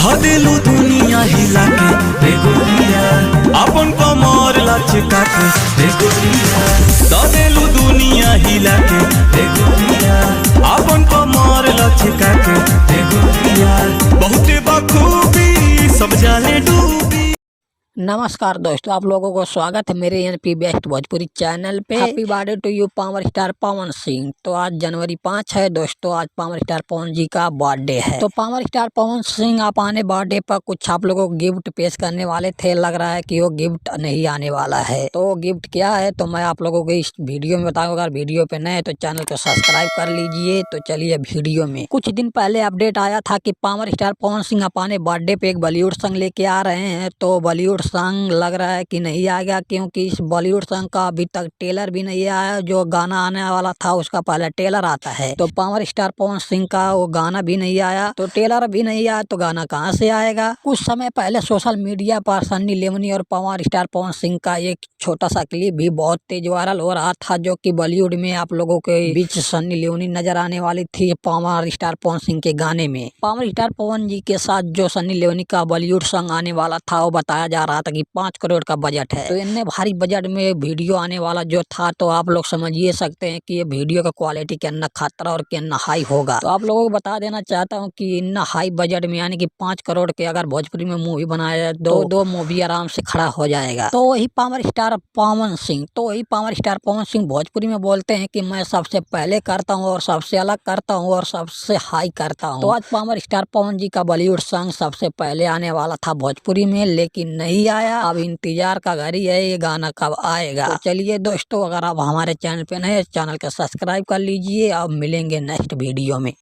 धदेलू दुनिया हिला के रे गोरिया, अपन कमर लचका के रे गोरिया। धदेलू दुनिया हिला के रे गोरिया, अपन कमर लचका के रे गोरिया। बहुते बखूबी सब जाने डूबी। नमस्कार दोस्तों, आप लोगों को स्वागत है मेरे एनपी बेस्ट भोजपुरी चैनल पे। Happy birthday to you power star Pawan Singh. तो आज जनवरी 5 है दोस्तों, आज पावर स्टार पवन जी का बर्थडे है। तो पावर स्टार पवन सिंह आप आने बर्थडे पर कुछ आप लोगों को गिफ्ट पेश करने वाले थे, लग रहा है कि वो गिफ्ट नहीं आने वाला है। तो गिफ्ट क्या है तो मैं आप लोगों को इस वीडियो में बताऊंगा। अगर वीडियो पे नए तो चैनल को सब्सक्राइब कर लीजिए। तो चलिए वीडियो में। कुछ दिन पहले अपडेट आया था कि पावर स्टार पवन सिंह अपने बर्थडे पे एक बॉलीवुड सॉन्ग लेके आ रहे हैं। तो बॉलीवुड सॉन्ग लग रहा है कि नहीं आएगा, क्योंकि इस बॉलीवुड सॉन्ग का अभी तक ट्रेलर भी नहीं आया। जो गाना आने वाला था उसका पहले ट्रेलर आता है। तो पावर स्टार पवन सिंह का वो गाना भी नहीं आया, तो ट्रेलर भी नहीं आया तो गाना कहां से आएगा। कुछ समय पहले सोशल मीडिया पर सन्नी लियोनी और पावर स्टार पवन सिंह का एक छोटा सा क्लिप भी बहुत तेज वायरल हो रहा था, जो कि बॉलीवुड में आप लोगों के बीच सन्नी लियोनी नजर आने वाली थी पावर स्टार पवन सिंह के गाने में। पावर स्टार पवन जी के साथ जो सन्नी लियोनी का बॉलीवुड सॉन्ग आने वाला था, वो बताया जा रहा था कि 5 करोड़ का बजट है। तो इतने भारी बजट में वीडियो आने वाला जो था, तो आप लोग समझ ही सकते हैं कि ये वीडियो का क्वालिटी कितना खतरा और कितना हाई होगा। तो आप लोगों को बता देना चाहता हूँ कि इतना हाई बजट में, यानी कि 5 करोड़ के अगर भोजपुरी में मूवी बनाया जाए तो दो मूवी आराम से खड़ा हो जाएगा। तो वही पावर स्टार पवन सिंह भोजपुरी में बोलते हैं कि मैं सबसे पहले करता हूँ और सबसे अलग करता हूँ और सबसे हाई करता हूँ। तो आज पावर स्टार पवन जी का बॉलीवुड सॉन्ग सबसे पहले आने वाला था भोजपुरी में, लेकिन नहीं आया। अब इंतजार का घड़ी है ये गाना कब आएगा। तो चलिए दोस्तों, अगर आप हमारे चैनल पे नए, चैनल को सब्सक्राइब कर लीजिए। अब मिलेंगे नेक्स्ट वीडियो में।